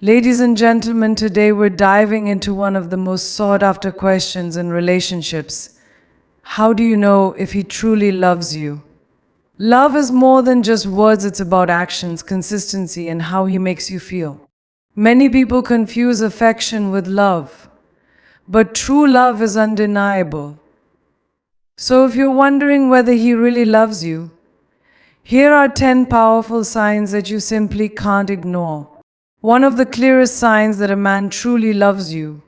Ladies and gentlemen, today we're diving into one of the most sought after questions in relationships. How do you know if he truly loves you? Love is more than just words, it's about actions, consistency, and how he makes you feel. Many people confuse affection with love, but true love is undeniable. So if you're wondering whether he really loves you, here are 10 powerful signs that you simply can't ignore. One of the clearest signs that a man truly loves you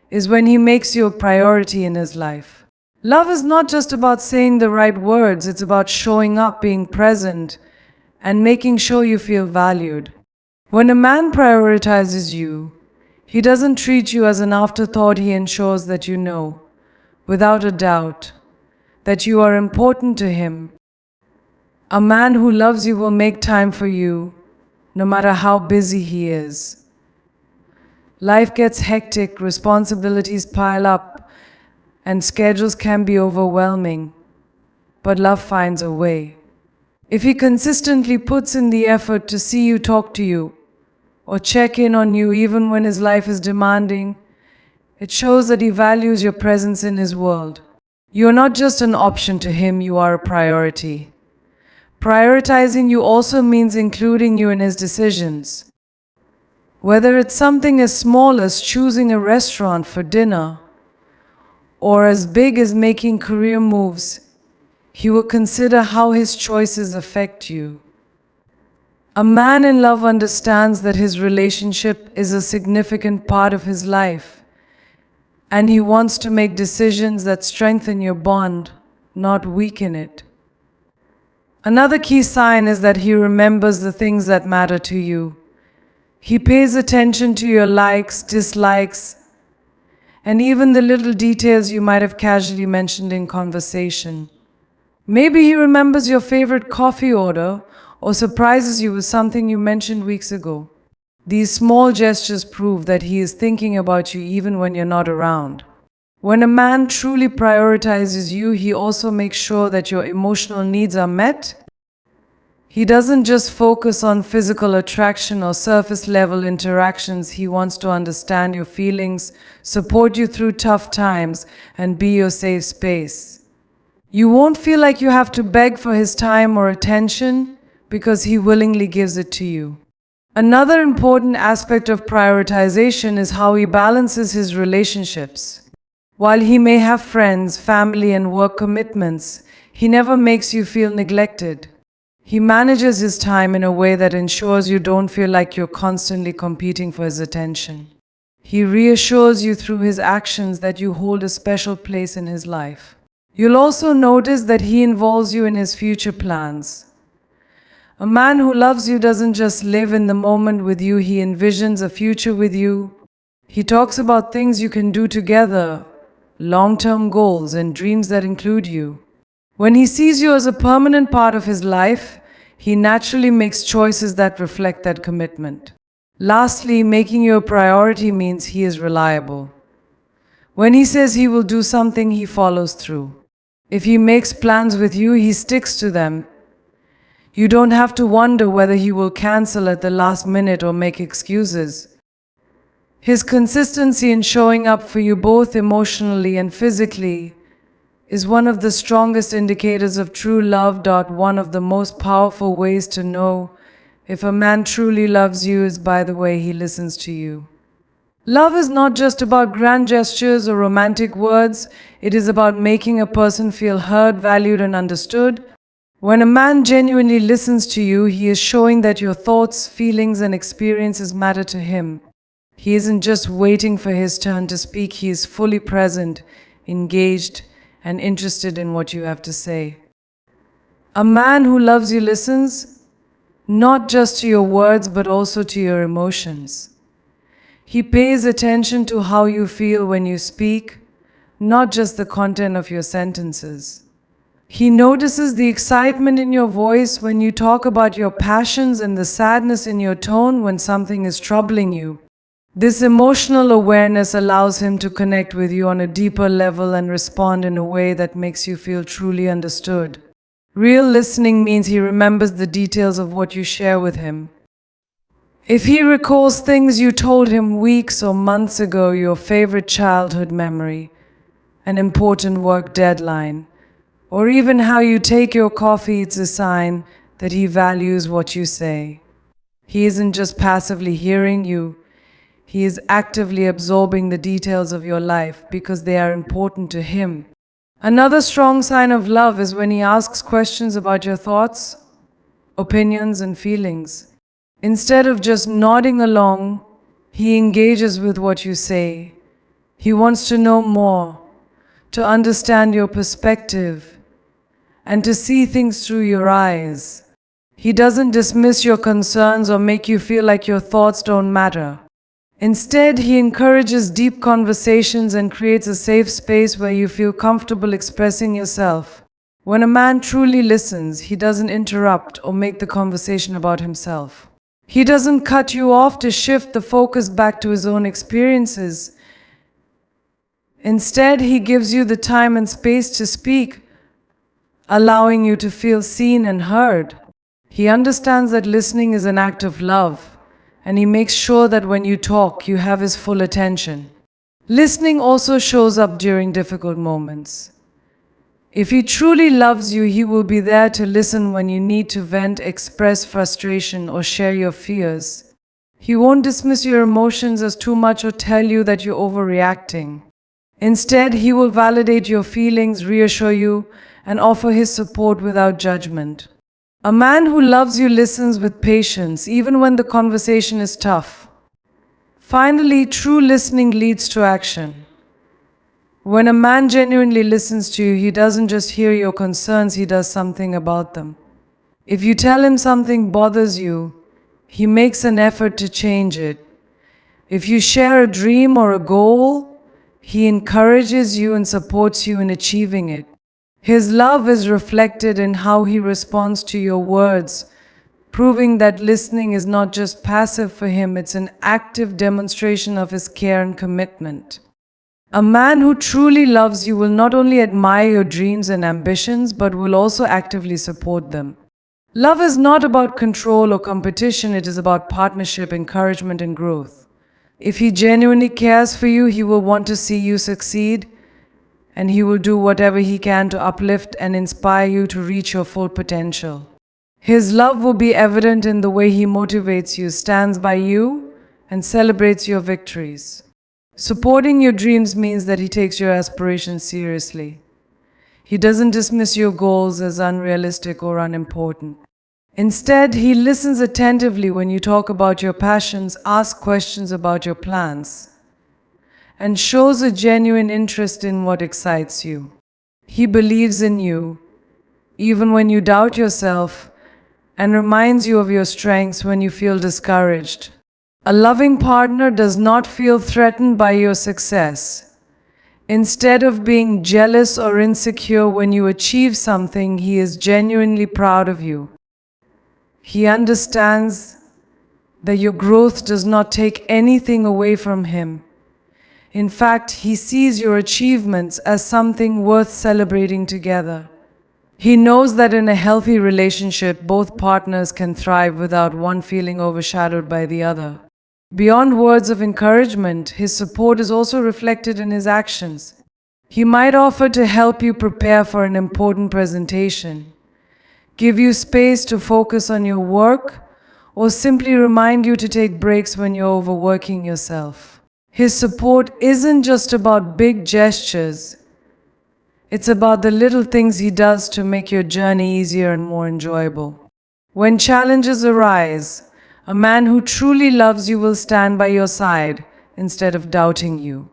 is when he makes you a priority in his life. Love is not just about saying the right words, it's about showing up, being present, and making sure you feel valued. When a man prioritizes you, he doesn't treat you as an afterthought, he ensures that you know, without a doubt, that you are important to him. A man who loves you will make time for you, no matter how busy he is. Life gets hectic, responsibilities pile up, and schedules can be overwhelming, but love finds a way. If he consistently puts in the effort to see you, talk to you, or check in on you even when his life is demanding, it shows that he values your presence in his world. You're not just an option to him, you are a priority. Prioritizing you also means including you in his decisions. Whether it's something as small as choosing a restaurant for dinner, or as big as making career moves, he will consider how his choices affect you. A man in love understands that his relationship is a significant part of his life, and he wants to make decisions that strengthen your bond, not weaken it. Another key sign is that he remembers the things that matter to you. He pays attention to your likes, dislikes, and even the little details you might have casually mentioned in conversation. Maybe he remembers your favorite coffee order or surprises you with something you mentioned weeks ago. These small gestures prove that he is thinking about you even when you're not around. When a man truly prioritizes you, he also makes sure that your emotional needs are met. He doesn't just focus on physical attraction or surface level interactions. He wants to understand your feelings, support you through tough times, and be your safe space. You won't feel like you have to beg for his time or attention because he willingly gives it to you. Another important aspect of prioritization is how he balances his relationships. While he may have friends, family, and work commitments, he never makes you feel neglected. He manages his time in a way that ensures you don't feel like you're constantly competing for his attention. He reassures you through his actions that you hold a special place in his life. You'll also notice that he involves you in his future plans. A man who loves you doesn't just live in the moment with you, he envisions a future with you. He talks about things you can do together, long-term goals and dreams that include you. When he sees you as a permanent part of his life, he naturally makes choices that reflect that commitment. Lastly, making you a priority means he is reliable. When he says he will do something, he follows through. If he makes plans with you, he sticks to them. You don't have to wonder whether he will cancel at the last minute or make excuses. His consistency in showing up for you both emotionally and physically is one of the strongest indicators of true love. One of the most powerful ways to know if a man truly loves you is by the way he listens to you. Love is not just about grand gestures or romantic words, it is about making a person feel heard, valued, and understood. When a man genuinely listens to you, he is showing that your thoughts, feelings, and experiences matter to him. He isn't just waiting for his turn to speak, he is fully present, engaged, and interested in what you have to say. A man who loves you listens, not just to your words, but also to your emotions. He pays attention to how you feel when you speak, not just the content of your sentences. He notices the excitement in your voice when you talk about your passions and the sadness in your tone when something is troubling you. This emotional awareness allows him to connect with you on a deeper level and respond in a way that makes you feel truly understood. Real listening means he remembers the details of what you share with him. If he recalls things you told him weeks or months ago, your favorite childhood memory, an important work deadline, or even how you take your coffee, it's a sign that he values what you say. He isn't just passively hearing you, he is actively absorbing the details of your life because they are important to him. Another strong sign of love is when he asks questions about your thoughts, opinions, and feelings. Instead of just nodding along, he engages with what you say. He wants to know more, to understand your perspective, and to see things through your eyes. He doesn't dismiss your concerns or make you feel like your thoughts don't matter. Instead, he encourages deep conversations and creates a safe space where you feel comfortable expressing yourself. When a man truly listens, he doesn't interrupt or make the conversation about himself. He doesn't cut you off to shift the focus back to his own experiences. Instead, he gives you the time and space to speak, allowing you to feel seen and heard. He understands that listening is an act of love, and he makes sure that when you talk, you have his full attention. Listening also shows up during difficult moments. If he truly loves you, he will be there to listen when you need to vent, express frustration, or share your fears. He won't dismiss your emotions as too much or tell you that you're overreacting. Instead, he will validate your feelings, reassure you, and offer his support without judgment. A man who loves you listens with patience, even when the conversation is tough. Finally, true listening leads to action. When a man genuinely listens to you, he doesn't just hear your concerns, he does something about them. If you tell him something bothers you, he makes an effort to change it. If you share a dream or a goal, he encourages you and supports you in achieving it. His love is reflected in how he responds to your words, proving that listening is not just passive for him, it's an active demonstration of his care and commitment. A man who truly loves you will not only admire your dreams and ambitions, but will also actively support them. Love is not about control or competition, it is about partnership, encouragement, and growth. If he genuinely cares for you, he will want to see you succeed, and he will do whatever he can to uplift and inspire you to reach your full potential. His love will be evident in the way he motivates you, stands by you, and celebrates your victories. Supporting your dreams means that he takes your aspirations seriously. He doesn't dismiss your goals as unrealistic or unimportant. Instead, he listens attentively when you talk about your passions, asks questions about your plans, and shows a genuine interest in what excites you. He believes in you, even when you doubt yourself, and reminds you of your strengths when you feel discouraged. A loving partner does not feel threatened by your success. Instead of being jealous or insecure when you achieve something, he is genuinely proud of you. He understands that your growth does not take anything away from him. In fact, he sees your achievements as something worth celebrating together. He knows that in a healthy relationship, both partners can thrive without one feeling overshadowed by the other. Beyond words of encouragement, his support is also reflected in his actions. He might offer to help you prepare for an important presentation, give you space to focus on your work, or simply remind you to take breaks when you're overworking yourself. His support isn't just about big gestures. It's about the little things he does to make your journey easier and more enjoyable. When challenges arise, a man who truly loves you will stand by your side instead of doubting you.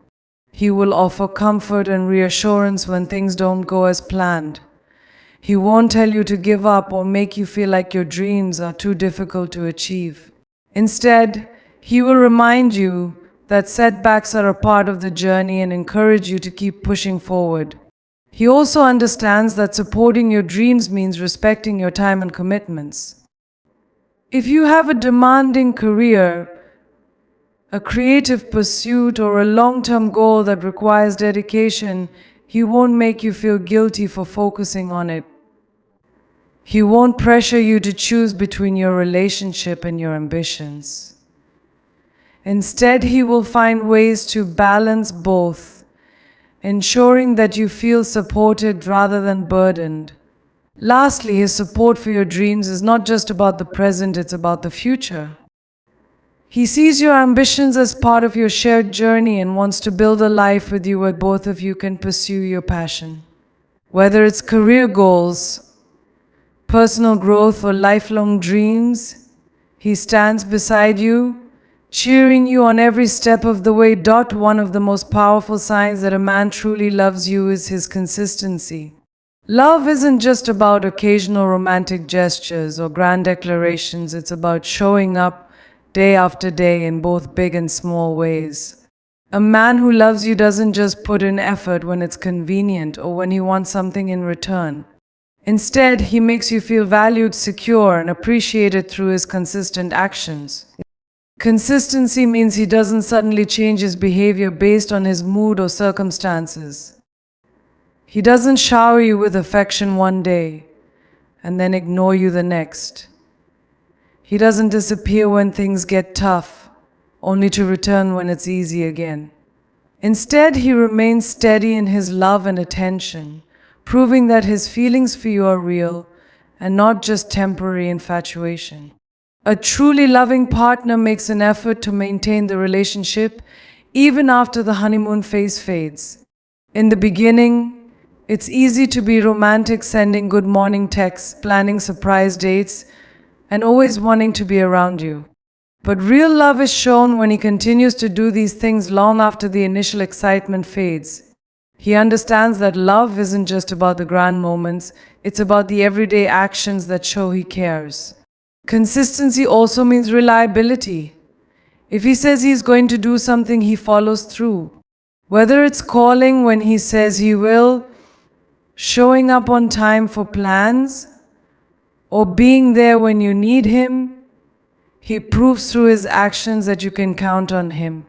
He will offer comfort and reassurance when things don't go as planned. He won't tell you to give up or make you feel like your dreams are too difficult to achieve. Instead, he will remind you that setbacks are a part of the journey and encourage you to keep pushing forward. He also understands that supporting your dreams means respecting your time and commitments. If you have a demanding career, a creative pursuit, or a long-term goal that requires dedication, he won't make you feel guilty for focusing on it. He won't pressure you to choose between your relationship and your ambitions. Instead, he will find ways to balance both, ensuring that you feel supported rather than burdened. Lastly, his support for your dreams is not just about the present, it's about the future. He sees your ambitions as part of your shared journey and wants to build a life with you where both of you can pursue your passion. Whether it's career goals, personal growth, or lifelong dreams, he stands beside you, cheering you on every step of the way. One of the most powerful signs that a man truly loves you is his consistency. Love isn't just about occasional romantic gestures or grand declarations, it's about showing up day after day in both big and small ways. A man who loves you doesn't just put in effort when it's convenient or when he wants something in return. Instead, he makes you feel valued, secure, and appreciated through his consistent actions. Consistency means he doesn't suddenly change his behavior based on his mood or circumstances. He doesn't shower you with affection one day and then ignore you the next. He doesn't disappear when things get tough, only to return when it's easy again. Instead, he remains steady in his love and attention, proving that his feelings for you are real and not just temporary infatuation. A truly loving partner makes an effort to maintain the relationship even after the honeymoon phase fades. In the beginning, it's easy to be romantic, sending good morning texts, planning surprise dates, and always wanting to be around you. But real love is shown when he continues to do these things long after the initial excitement fades. He understands that love isn't just about the grand moments, it's about the everyday actions that show he cares. Consistency also means reliability. If he says he's going to do something, he follows through. Whether it's calling when he says he will, showing up on time for plans, or being there when you need him, he proves through his actions that you can count on him.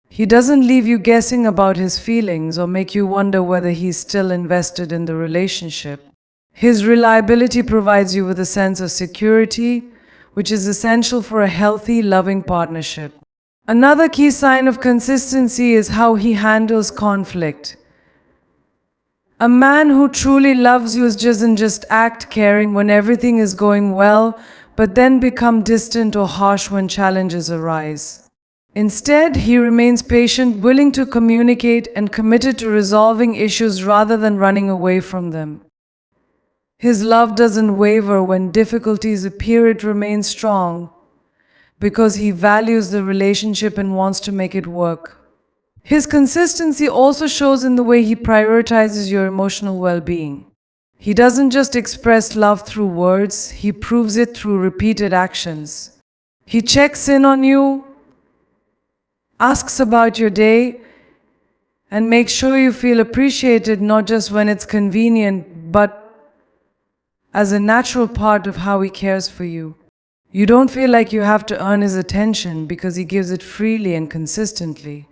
He doesn't leave you guessing about his feelings or make you wonder whether he's still invested in the relationship. His reliability provides you with a sense of security, which is essential for a healthy, loving partnership. Another key sign of consistency is how he handles conflict. A man who truly loves you doesn't just act caring when everything is going well, but then become distant or harsh when challenges arise. Instead, he remains patient, willing to communicate, and committed to resolving issues rather than running away from them. His love doesn't waver when difficulties appear, it remains strong, because he values the relationship and wants to make it work. His consistency also shows in the way he prioritizes your emotional well-being. He doesn't just express love through words, he proves it through repeated actions. He checks in on you, asks about your day, and makes sure you feel appreciated not just when it's convenient, but as a natural part of how he cares for you. You don't feel like you have to earn his attention because he gives it freely and consistently.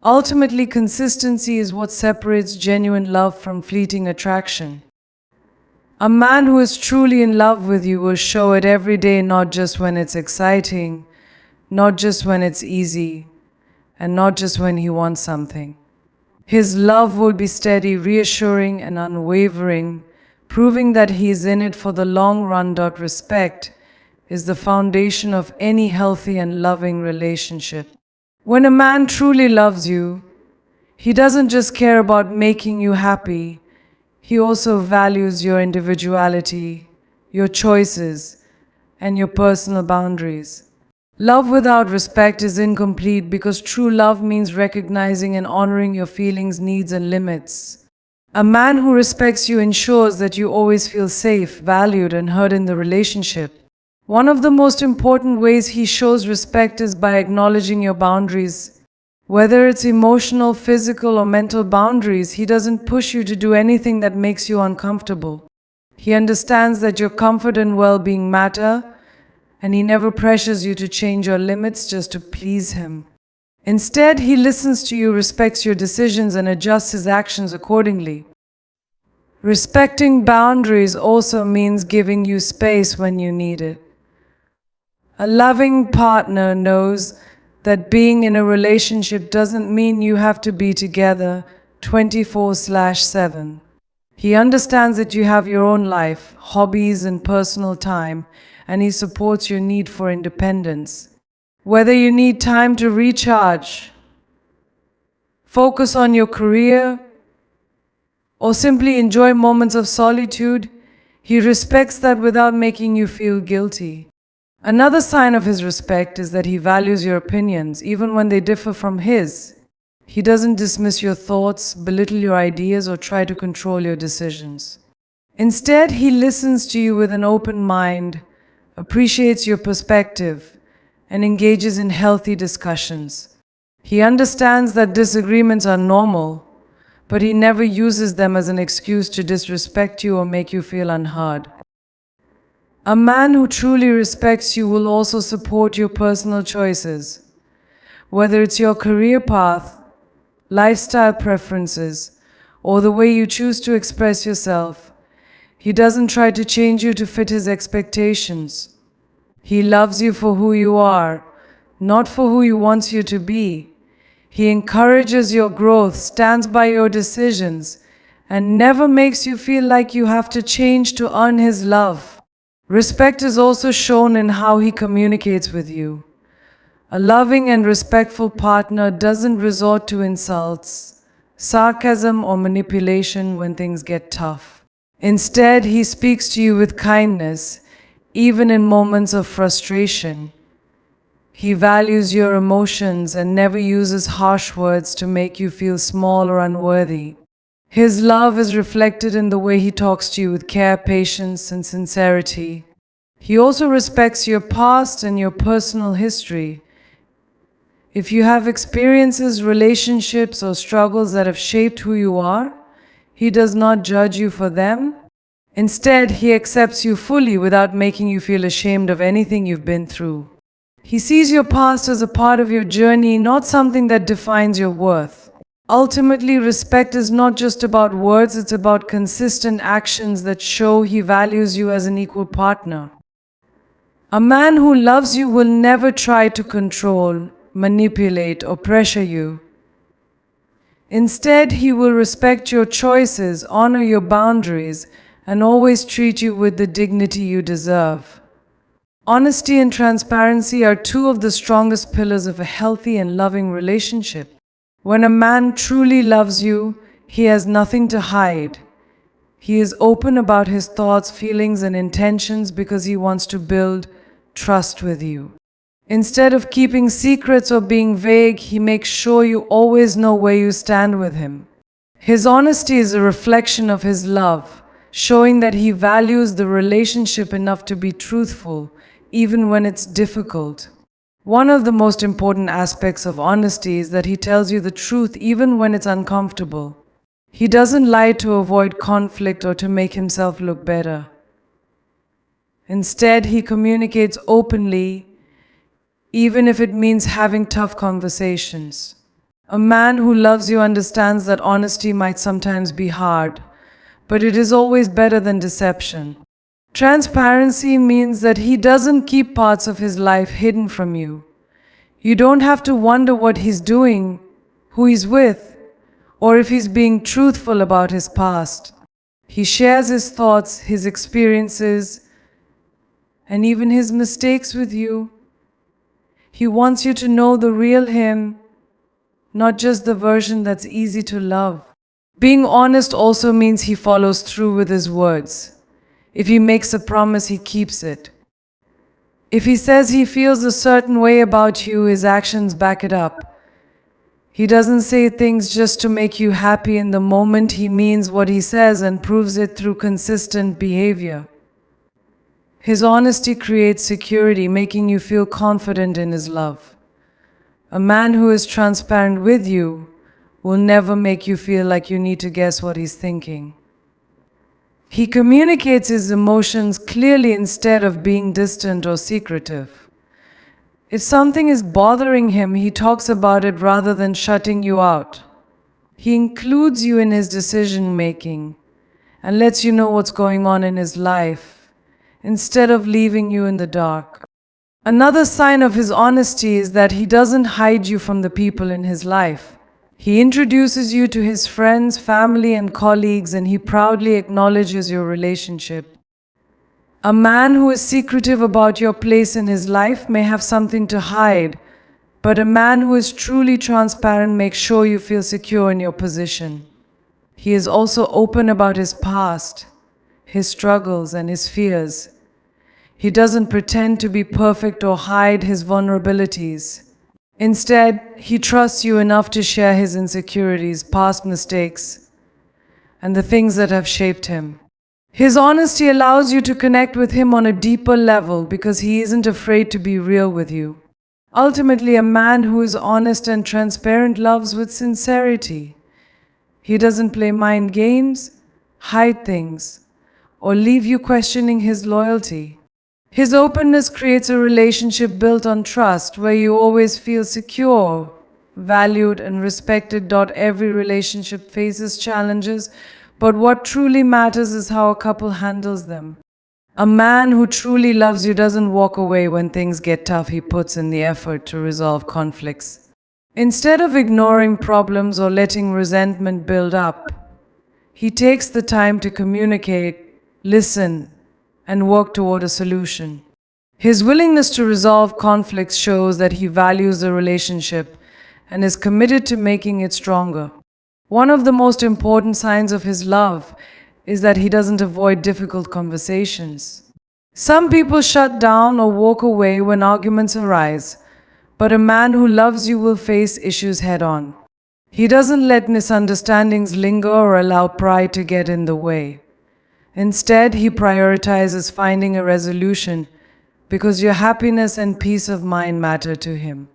Ultimately, consistency is what separates genuine love from fleeting attraction. A man who is truly in love with you will show it every day, not just when it's exciting, not just when it's easy, and not just when he wants something. His love will be steady, reassuring, and unwavering, proving that he is in it for the long run. Respect is the foundation of any healthy and loving relationship. When a man truly loves you, he doesn't just care about making you happy, he also values your individuality, your choices, and your personal boundaries. Love without respect is incomplete because true love means recognizing and honoring your feelings, needs, and limits. A man who respects you ensures that you always feel safe, valued, and heard in the relationship. One of the most important ways he shows respect is by acknowledging your boundaries. Whether it's emotional, physical, or mental boundaries, he doesn't push you to do anything that makes you uncomfortable. He understands that your comfort and well-being matter, and he never pressures you to change your limits just to please him. Instead, he listens to you, respects your decisions, and adjusts his actions accordingly. Respecting boundaries also means giving you space when you need it. A loving partner knows that being in a relationship doesn't mean you have to be together 24/7. He understands that you have your own life, hobbies, and personal time, and he supports your need for independence. Whether you need time to recharge, focus on your career, or simply enjoy moments of solitude, he respects that without making you feel guilty. Another sign of his respect is that he values your opinions, even when they differ from his. He doesn't dismiss your thoughts, belittle your ideas, or try to control your decisions. Instead, he listens to you with an open mind, appreciates your perspective, and engages in healthy discussions. He understands that disagreements are normal, but he never uses them as an excuse to disrespect you or make you feel unheard. A man who truly respects you will also support your personal choices. Whether it's your career path, lifestyle preferences, or the way you choose to express yourself, he doesn't try to change you to fit his expectations. He loves you for who you are, not for who he wants you to be. He encourages your growth, stands by your decisions, and never makes you feel like you have to change to earn his love. Respect is also shown in how he communicates with you. A loving and respectful partner doesn't resort to insults, sarcasm, or manipulation when things get tough. Instead, he speaks to you with kindness, even in moments of frustration. He values your emotions and never uses harsh words to make you feel small or unworthy. His love is reflected in the way he talks to you with care, patience, and sincerity. He also respects your past and your personal history. If you have experiences, relationships, or struggles that have shaped who you are, he does not judge you for them. Instead, he accepts you fully without making you feel ashamed of anything you've been through. He sees your past as a part of your journey, not something that defines your worth. Ultimately, respect is not just about words, it's about consistent actions that show he values you as an equal partner. A man who loves you will never try to control, manipulate, or pressure you. Instead, he will respect your choices, honor your boundaries, and always treat you with the dignity you deserve. Honesty and transparency are two of the strongest pillars of a healthy and loving relationship. When a man truly loves you, he has nothing to hide. He is open about his thoughts, feelings, and intentions because he wants to build trust with you. Instead of keeping secrets or being vague, he makes sure you always know where you stand with him. His honesty is a reflection of his love, showing that he values the relationship enough to be truthful, even when it's difficult. One of the most important aspects of honesty is that he tells you the truth even when it's uncomfortable. He doesn't lie to avoid conflict or to make himself look better. Instead, he communicates openly, even if it means having tough conversations. A man who loves you understands that honesty might sometimes be hard, but it is always better than deception. Transparency means that he doesn't keep parts of his life hidden from you. You don't have to wonder what he's doing, who he's with, or if he's being truthful about his past. He shares his thoughts, his experiences, and even his mistakes with you. He wants you to know the real him, not just the version that's easy to love. Being honest also means he follows through with his words. If he makes a promise, he keeps it. If he says he feels a certain way about you, his actions back it up. He doesn't say things just to make you happy in the moment. He means what he says and proves it through consistent behavior. His honesty creates security, making you feel confident in his love. A man who is transparent with you will never make you feel like you need to guess what he's thinking. He communicates his emotions clearly instead of being distant or secretive. If something is bothering him, he talks about it rather than shutting you out. He includes you in his decision-making and lets you know what's going on in his life, instead of leaving you in the dark. Another sign of his honesty is that he doesn't hide you from the people in his life. He introduces you to his friends, family, and colleagues, and he proudly acknowledges your relationship. A man who is secretive about your place in his life may have something to hide, but a man who is truly transparent makes sure you feel secure in your position. He is also open about his past, his struggles, and his fears. He doesn't pretend to be perfect or hide his vulnerabilities. Instead, he trusts you enough to share his insecurities, past mistakes, and the things that have shaped him. His honesty allows you to connect with him on a deeper level because he isn't afraid to be real with you. Ultimately, a man who is honest and transparent loves with sincerity. He doesn't play mind games, hide things, or leave you questioning his loyalty. His openness creates a relationship built on trust where you always feel secure, valued, and respected. Every relationship faces challenges, but what truly matters is how a couple handles them. A man who truly loves you doesn't walk away when things get tough. He puts in the effort to resolve conflicts. Instead of ignoring problems or letting resentment build up, he takes the time to communicate, listen, and work toward a solution. His willingness to resolve conflicts shows that he values the relationship and is committed to making it stronger. One of the most important signs of his love is that he doesn't avoid difficult conversations. Some people shut down or walk away when arguments arise, but a man who loves you will face issues head-on. He doesn't let misunderstandings linger or allow pride to get in the way. Instead, he prioritizes finding a resolution because your happiness and peace of mind matter to him.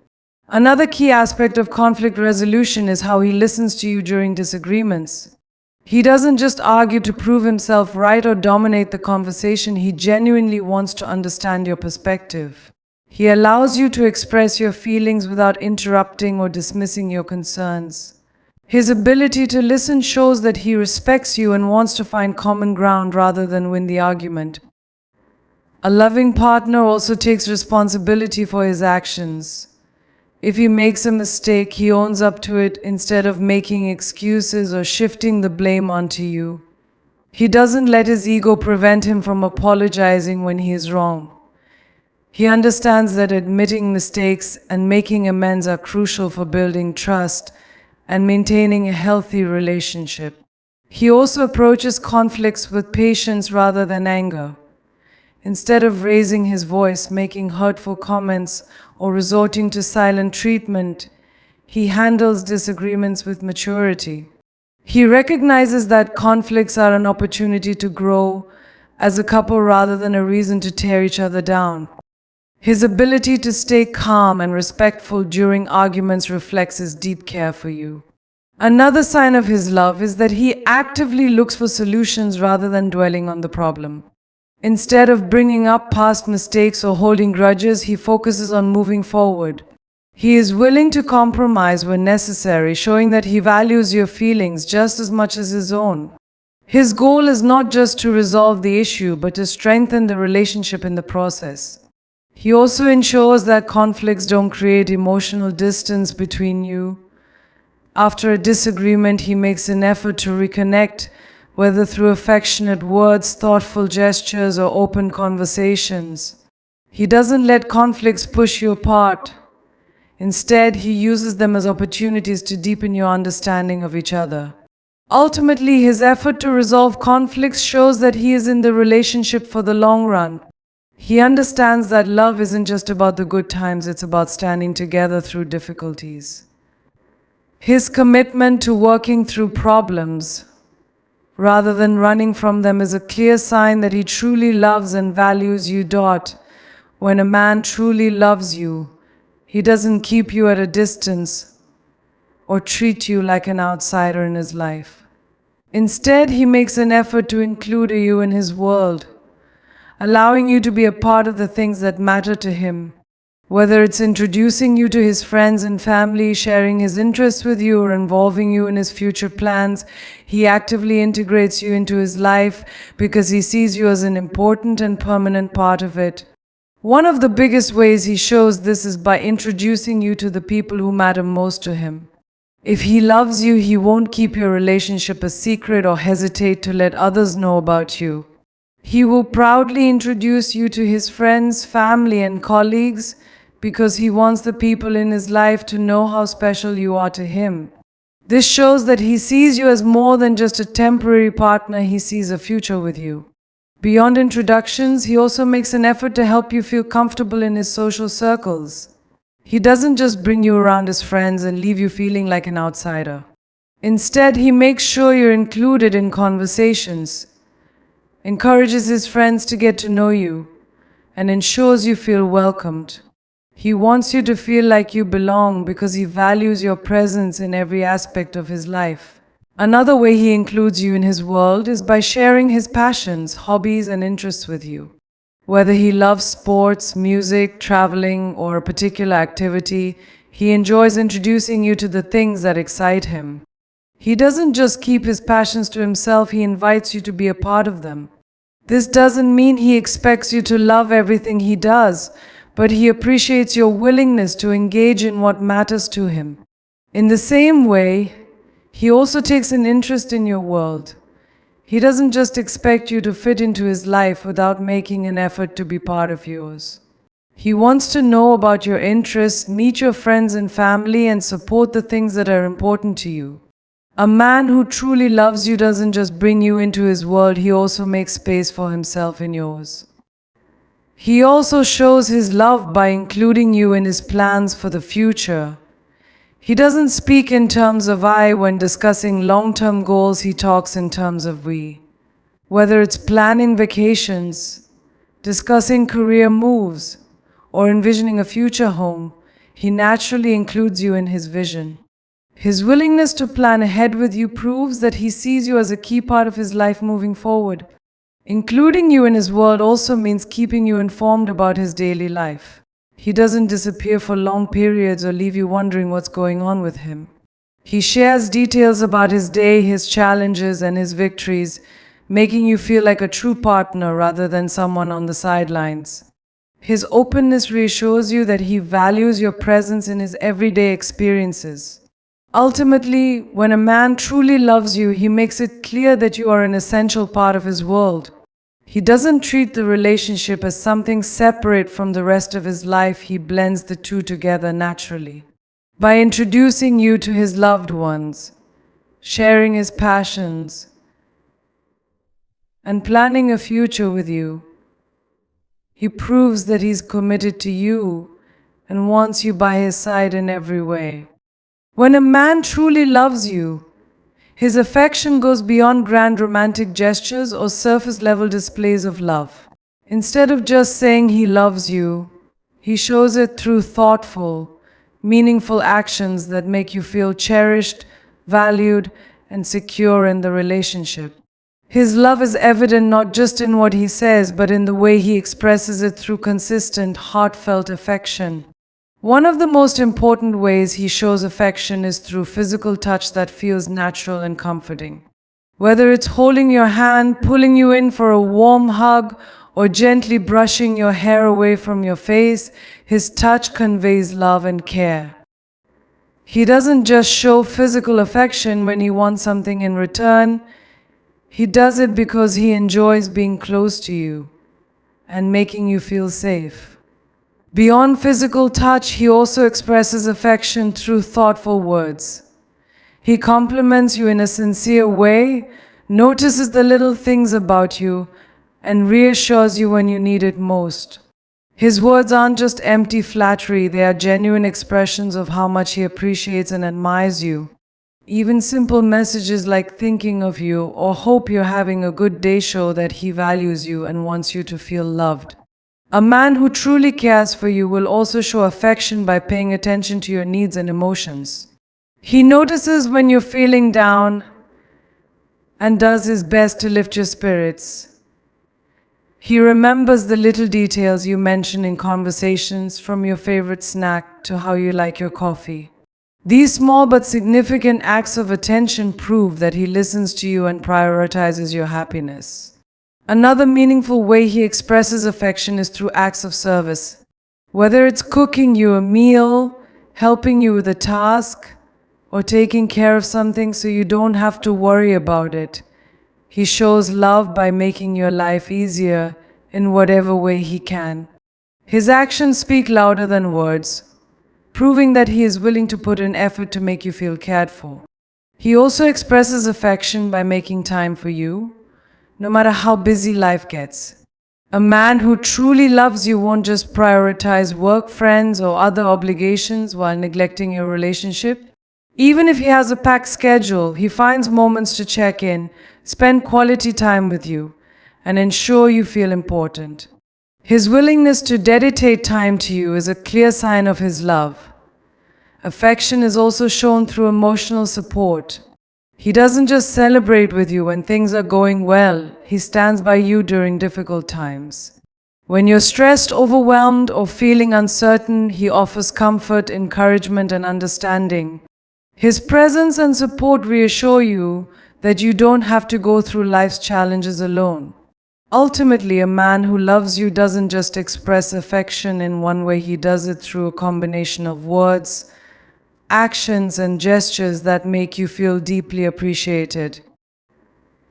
Another key aspect of conflict resolution is how he listens to you during disagreements. He doesn't just argue to prove himself right or dominate the conversation. He genuinely wants to understand your perspective. He allows you to express your feelings without interrupting or dismissing your concerns. His ability to listen shows that he respects you and wants to find common ground rather than win the argument. A loving partner also takes responsibility for his actions. If he makes a mistake, he owns up to it instead of making excuses or shifting the blame onto you. He doesn't let his ego prevent him from apologizing when he is wrong. He understands that admitting mistakes and making amends are crucial for building trust and maintaining a healthy relationship. He also approaches conflicts with patience rather than anger. Instead of raising his voice, making hurtful comments, or resorting to silent treatment, he handles disagreements with maturity. He recognizes that conflicts are an opportunity to grow as a couple rather than a reason to tear each other down. His ability to stay calm and respectful during arguments reflects his deep care for you. Another sign of his love is that he actively looks for solutions rather than dwelling on the problem. Instead of bringing up past mistakes or holding grudges, he focuses on moving forward. He is willing to compromise when necessary, showing that he values your feelings just as much as his own. His goal is not just to resolve the issue, but to strengthen the relationship in the process. He also ensures that conflicts don't create emotional distance between you. After a disagreement, he makes an effort to reconnect, whether through affectionate words, thoughtful gestures, or open conversations. He doesn't let conflicts push you apart. Instead, he uses them as opportunities to deepen your understanding of each other. Ultimately, his effort to resolve conflicts shows that he is in the relationship for the long run. He understands that love isn't just about the good times, it's about standing together through difficulties. His commitment to working through problems rather than running from them is a clear sign that he truly loves and values you. When a man truly loves you, he doesn't keep you at a distance or treat you like an outsider in his life. Instead, he makes an effort to include you in his world, allowing you to be a part of the things that matter to him. Whether it's introducing you to his friends and family, sharing his interests with you, or involving you in his future plans, he actively integrates you into his life because he sees you as an important and permanent part of it. One of the biggest ways he shows this is by introducing you to the people who matter most to him. If he loves you, he won't keep your relationship a secret or hesitate to let others know about you. He will proudly introduce you to his friends, family, and colleagues because he wants the people in his life to know how special you are to him. This shows that he sees you as more than just a temporary partner, he sees a future with you. Beyond introductions, he also makes an effort to help you feel comfortable in his social circles. He doesn't just bring you around his friends and leave you feeling like an outsider. Instead, he makes sure you're included in conversations, encourages his friends to get to know you, and ensures you feel welcomed. He wants you to feel like you belong because he values your presence in every aspect of his life. Another way he includes you in his world is by sharing his passions, hobbies, and interests with you. Whether he loves sports, music, traveling, or a particular activity, he enjoys introducing you to the things that excite him. He doesn't just keep his passions to himself, he invites you to be a part of them. This doesn't mean he expects you to love everything he does, but he appreciates your willingness to engage in what matters to him. In the same way, he also takes an interest in your world. He doesn't just expect you to fit into his life without making an effort to be part of yours. He wants to know about your interests, meet your friends and family, and support the things that are important to you. A man who truly loves you doesn't just bring you into his world, he also makes space for himself in yours. He also shows his love by including you in his plans for the future. He doesn't speak in terms of I when discussing long-term goals, he talks in terms of we. Whether it's planning vacations, discussing career moves, or envisioning a future home, he naturally includes you in his vision. His willingness to plan ahead with you proves that he sees you as a key part of his life moving forward. Including you in his world also means keeping you informed about his daily life. He doesn't disappear for long periods or leave you wondering what's going on with him. He shares details about his day, his challenges, and his victories, making you feel like a true partner rather than someone on the sidelines. His openness reassures you that he values your presence in his everyday experiences. Ultimately, when a man truly loves you, he makes it clear that you are an essential part of his world. He doesn't treat the relationship as something separate from the rest of his life, he blends the two together naturally. By introducing you to his loved ones, sharing his passions, and planning a future with you, he proves that he's committed to you and wants you by his side in every way. When a man truly loves you, his affection goes beyond grand romantic gestures or surface-level displays of love. Instead of just saying he loves you, he shows it through thoughtful, meaningful actions that make you feel cherished, valued, and secure in the relationship. His love is evident not just in what he says, but in the way he expresses it through consistent, heartfelt affection. One of the most important ways he shows affection is through physical touch that feels natural and comforting. Whether it's holding your hand, pulling you in for a warm hug, or gently brushing your hair away from your face, his touch conveys love and care. He doesn't just show physical affection when he wants something in return. He does it because he enjoys being close to you and making you feel safe. Beyond physical touch, he also expresses affection through thoughtful words. He compliments you in a sincere way, notices the little things about you, and reassures you when you need it most. His words aren't just empty flattery, they are genuine expressions of how much he appreciates and admires you. Even simple messages like thinking of you or hope you're having a good day show that he values you and wants you to feel loved. A man who truly cares for you will also show affection by paying attention to your needs and emotions. He notices when you're feeling down and does his best to lift your spirits. He remembers the little details you mention in conversations, from your favorite snack to how you like your coffee. These small but significant acts of attention prove that he listens to you and prioritizes your happiness. Another meaningful way he expresses affection is through acts of service. Whether it's cooking you a meal, helping you with a task, or taking care of something so you don't have to worry about it, he shows love by making your life easier in whatever way he can. His actions speak louder than words, proving that he is willing to put in effort to make you feel cared for. He also expresses affection by making time for you, no matter how busy life gets. A man who truly loves you won't just prioritize work, friends, or other obligations while neglecting your relationship. Even if he has a packed schedule, he finds moments to check in, spend quality time with you, and ensure you feel important. His willingness to dedicate time to you is a clear sign of his love. Affection is also shown through emotional support. He doesn't just celebrate with you when things are going well, he stands by you during difficult times. When you're stressed, overwhelmed, or feeling uncertain, he offers comfort, encouragement, and understanding. His presence and support reassure you that you don't have to go through life's challenges alone. Ultimately, a man who loves you doesn't just express affection in one way, he does it through a combination of words, actions, and gestures that make you feel deeply appreciated.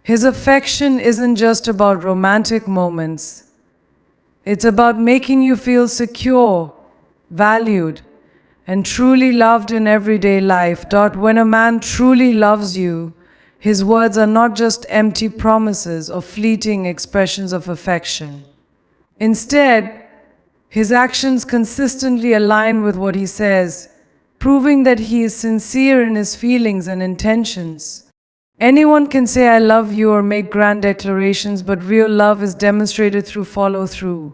His affection isn't just about romantic moments. It's about making you feel secure, valued, and truly loved in everyday life. When a man truly loves you, his words are not just empty promises or fleeting expressions of affection. Instead, his actions consistently align with what he says, proving that he is sincere in his feelings and intentions. Anyone can say "I love you" or make grand declarations, but real love is demonstrated through follow-through.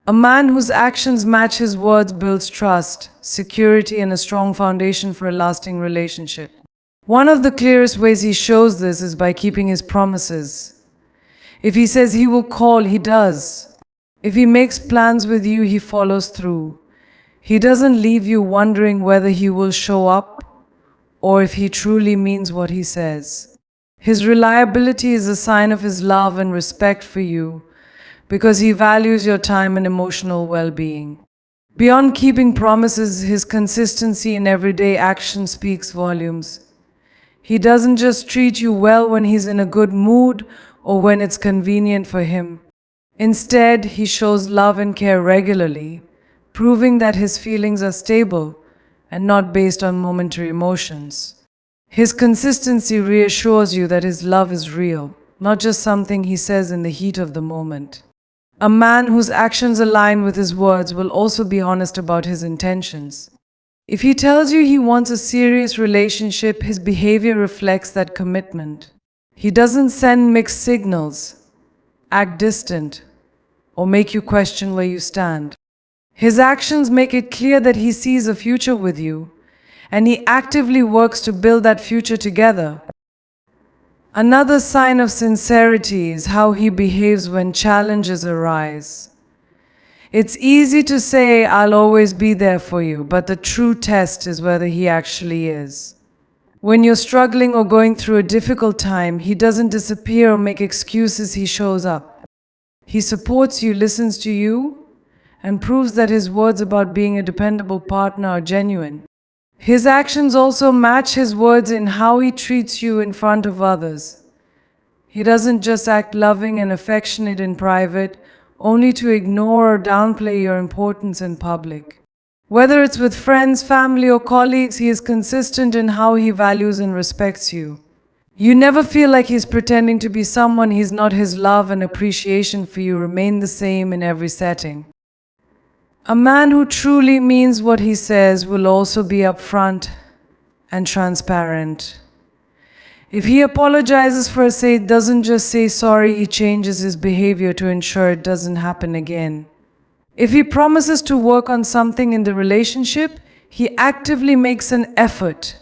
A man whose actions match his words builds trust, security, and a strong foundation for a lasting relationship. One of the clearest ways he shows this is by keeping his promises. If he says he will call, he does. If he makes plans with you, he follows through. He doesn't leave you wondering whether he will show up or if he truly means what he says. His reliability is a sign of his love and respect for you because he values your time and emotional well-being. Beyond keeping promises, his consistency in everyday action speaks volumes. He doesn't just treat you well when he's in a good mood or when it's convenient for him. Instead, he shows love and care regularly, proving that his feelings are stable and not based on momentary emotions. His consistency reassures you that his love is real, not just something he says in the heat of the moment. A man whose actions align with his words will also be honest about his intentions. If he tells you he wants a serious relationship, his behavior reflects that commitment. He doesn't send mixed signals, act distant, or make you question where you stand. His actions make it clear that he sees a future with you, and he actively works to build that future together. Another sign of sincerity is how he behaves when challenges arise. It's easy to say, "I'll always be there for you," but the true test is whether he actually is. When you're struggling or going through a difficult time, he doesn't disappear or make excuses, he shows up. He supports you, listens to you, and proves that his words about being a dependable partner are genuine. His actions also match his words in how he treats you in front of others. He doesn't just act loving and affectionate in private, only to ignore or downplay your importance in public. Whether it's with friends, family, or colleagues, he is consistent in how he values and respects you. You never feel like he's pretending to be someone he's not. His love and appreciation for you remain the same in every setting. A man who truly means what he says will also be upfront and transparent. If he apologizes for a say, doesn't just say sorry, he changes his behavior to ensure it doesn't happen again. If he promises to work on something in the relationship, he actively makes an effort.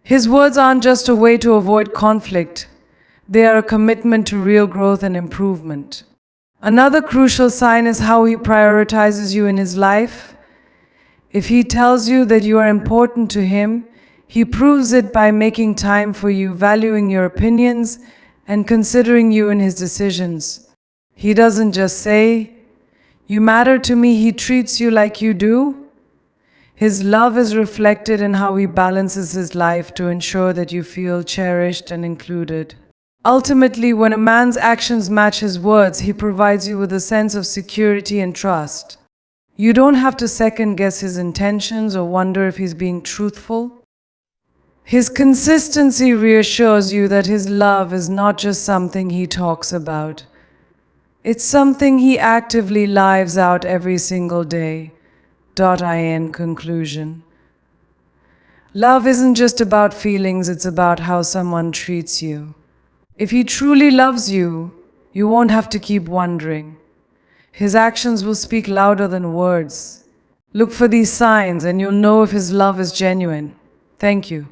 His words aren't just a way to avoid conflict. They are a commitment to real growth and improvement. Another crucial sign is how he prioritizes you in his life. If he tells you that you are important to him, he proves it by making time for you, valuing your opinions, and considering you in his decisions. He doesn't just say, "You matter to me," he treats you like you do. His love is reflected in how he balances his life to ensure that you feel cherished and included. Ultimately, when a man's actions match his words, he provides you with a sense of security and trust. You don't have to second guess his intentions or wonder if he's being truthful. His consistency reassures you that his love is not just something he talks about. It's something he actively lives out every single day. In conclusion, love isn't just about feelings, it's about how someone treats you. If he truly loves you, you won't have to keep wondering. His actions will speak louder than words. Look for these signs and you'll know if his love is genuine. Thank you.